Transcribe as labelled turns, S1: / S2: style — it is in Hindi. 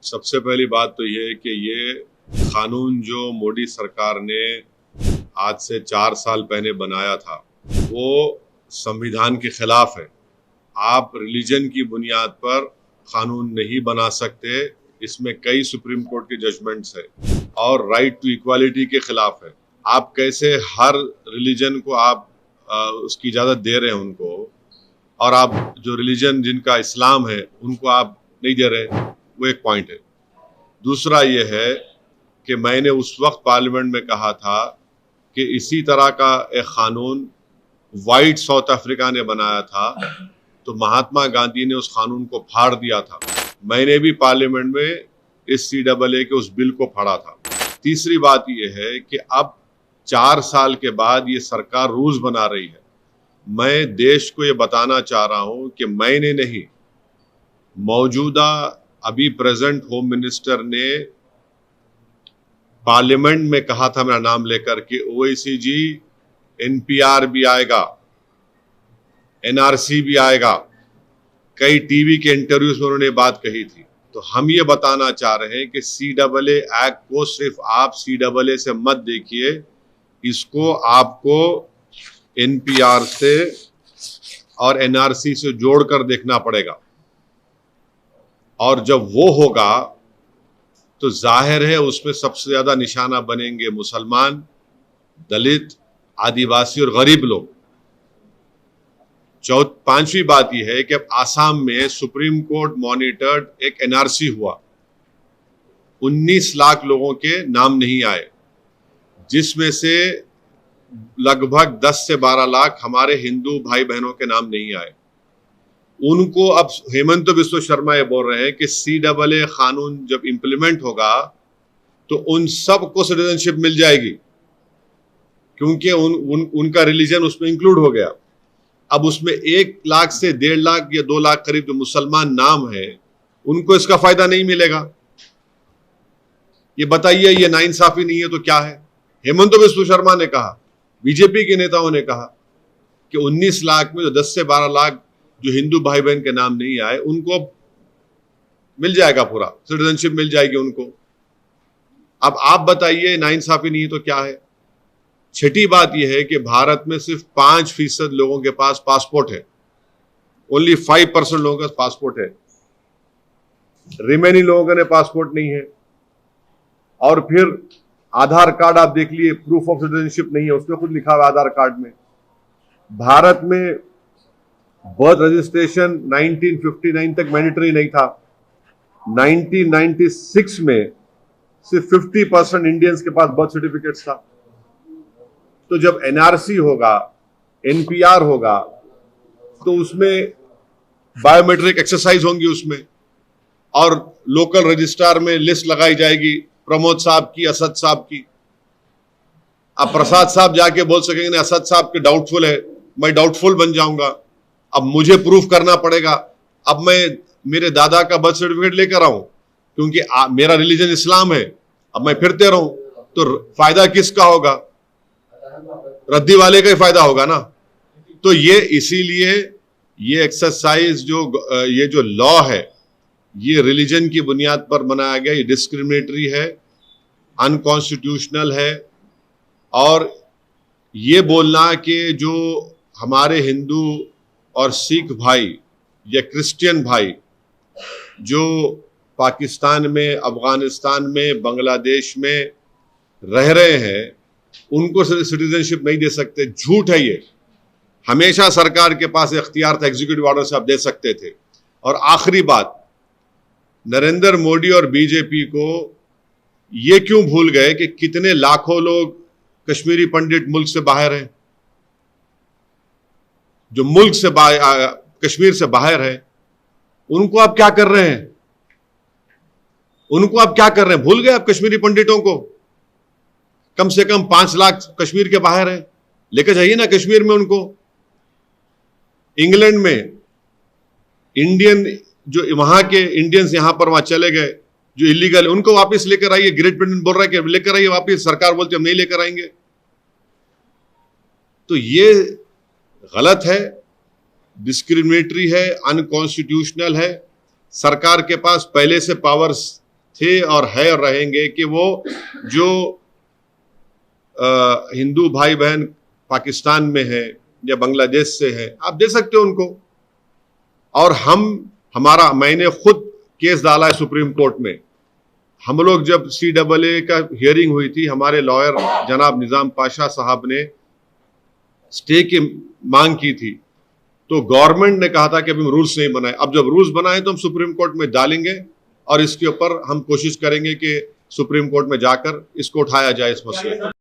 S1: सबसे पहली बात तो ये है कि ये कानून जो मोदी सरकार ने आज से 4 साल पहले बनाया था वो संविधान के खिलाफ है। आप रिलीजन की बुनियाद पर कानून नहीं बना सकते, इसमें कई सुप्रीम कोर्ट के जजमेंट्स है और राइट टू इक्वालिटी के खिलाफ है। आप कैसे हर रिलीजन को आप उसकी इजाज़त दे रहे हैं उनको, और आप जो रिलीजन जिनका इस्लाम है उनको आप नहीं दे रहे, वो एक पॉइंट है। दूसरा ये है कि मैंने उस वक्त पार्लियामेंट में कहा था कि इसी तरह का एक कानून वाइट साउथ अफ्रीका ने बनाया था, तो महात्मा गांधी ने उस कानून को फाड़ दिया था। मैंने भी पार्लियामेंट में इस CAA के उस बिल को फाड़ा था। तीसरी बात यह है कि अब 4 साल के बाद ये सरकार रूल्स बना रही है। मैं देश को ये बताना चाह रहा हूं कि मैंने नहीं, मौजूदा अभी प्रेजेंट होम मिनिस्टर ने पार्लियामेंट में कहा था मेरा नाम लेकर के OACG NPR भी आएगा, NRC भी आएगा। कई टीवी के इंटरव्यूज में उन्होंने बात कही थी। तो हम ये बताना चाह रहे हैं कि CAA एक्ट को सिर्फ आप CAA से मत देखिए, इसको आपको NPR से और NRC से जोड़कर देखना पड़ेगा। और जब वो होगा तो जाहिर है उसमें सबसे ज्यादा निशाना बनेंगे मुसलमान, दलित, आदिवासी और गरीब लोग। पांचवी बात यह है कि अब आसाम में सुप्रीम कोर्ट मॉनिटर्ड एक NRC हुआ, 19 लाख लोगों के नाम नहीं आए, जिसमें से लगभग 10 से 12 लाख हमारे हिंदू भाई बहनों के नाम नहीं आए। उनको अब हेमंत बिस्वा शर्मा ये बोल रहे हैं कि CAA कानून जब इंप्लीमेंट होगा तो उन सबको सिटीजनशिप मिल जाएगी, क्योंकि उनका रिलीजन उसमें इंक्लूड हो गया। अब उसमें 1 लाख से 1.5 लाख या 2 लाख करीब जो मुसलमान नाम है, उनको इसका फायदा नहीं मिलेगा। ये बताइए, ये नाइंसाफी नहीं है तो क्या है? हेमंत बिस्वा शर्मा ने कहा, बीजेपी के नेताओं ने कहा कि 19 लाख में जो 10 से 12 लाख जो हिंदू भाई बहन के नाम नहीं आए, उनको मिल जाएगा, पूरा सिटीजनशिप मिल जाएगी उनको। अब आप बताइए, नाइंसाफी नहीं है तो क्या है? छठी बात यह है कि भारत में सिर्फ 5% लोगों के पास पासपोर्ट है। ओनली 5% लोगों के पास पासपोर्ट है, रिमेनिंग लोगों ने पासपोर्ट नहीं है। और फिर आधार कार्ड आप देख लिए, प्रूफ ऑफ सिटीजनशिप नहीं है, उसमें खुद लिखा हुआ आधार कार्ड में। भारत में बर्थ रजिस्ट्रेशन 1959 तक मैंडेटरी नहीं था। 1996 में सिर्फ 50% इंडियंस के पास बर्थ सर्टिफिकेट्स था। तो जब NRC होगा, NPR होगा, तो उसमें बायोमेट्रिक एक्सरसाइज होंगी उसमें, और लोकल रजिस्ट्रार में लिस्ट लगाई जाएगी प्रमोद साहब की, असद साहब की। अब प्रसाद साहब जाके बोल सकेंगे नहीं, असद साहब के डाउटफुल है, मैं डाउटफुल बन जाऊंगा। अब मुझे प्रूफ करना पड़ेगा। अब मैं मेरे दादा का बर्थ सर्टिफिकेट लेकर आऊं, क्योंकि मेरा रिलीजन इस्लाम है, अब मैं फिरते रहूं तो फायदा किसका होगा? रद्दी वाले का ही फायदा होगा ना। तो ये इसीलिए ये एक्सरसाइज ये जो लॉ है, ये रिलीजन की बुनियाद पर बनाया गया, ये डिस्क्रिमिनेटरी है, अनकॉन्स्टिट्यूशनल है। और ये बोलना कि जो हमारे हिंदू और सिख भाई या क्रिश्चियन भाई जो पाकिस्तान में, अफगानिस्तान में, बांग्लादेश में रह रहे हैं, उनको सिटीजनशिप नहीं दे सकते, झूठ है ये। हमेशा सरकार के पास इख्तियार था, एग्जीक्यूटिव ऑर्डर से आप दे सकते थे। और आखिरी बात, नरेंद्र मोदी और बीजेपी को ये क्यों भूल गए कि कितने लाखों लोग कश्मीरी पंडित मुल्क से बाहर हैं, जो मुल्क से कश्मीर से बाहर है, उनको आप क्या कर रहे हैं? उनको आप क्या कर रहे हैं? भूल गए आप कश्मीरी पंडितों को? कम से कम 5 लाख कश्मीर के बाहर हैं, लेकर जाइए ना कश्मीर में उनको। इंग्लैंड में इंडियन जो वहां के इंडियंस यहां पर वहां चले गए जो इलीगल, उनको वापस लेकर आइए। ग्रेट ब्रिटेन बोल रहा है कि लेकर आइए वापस, सरकार बोलती है हम नहीं लेकर आएंगे। तो ये गलत है, डिस्क्रिमिनेटरी है, अनकॉन्स्टिट्यूशनल है। सरकार के पास पहले से पावर्स थे और है और रहेंगे कि वो जो हिंदू भाई बहन पाकिस्तान में है या बांग्लादेश से है, आप दे सकते हो उनको। और मैंने खुद केस डाला है सुप्रीम कोर्ट में। हम लोग जब CAA का हियरिंग हुई थी, हमारे लॉयर जनाब निजाम पाशा साहब ने स्टे की मांग की थी, तो गवर्नमेंट ने कहा था कि अभी हम रूल्स नहीं बनाए। अब जब रूल्स बनाए तो हम सुप्रीम कोर्ट में डालेंगे और इसके ऊपर हम कोशिश करेंगे कि सुप्रीम कोर्ट में जाकर इसको उठाया जाए, इस मसले को।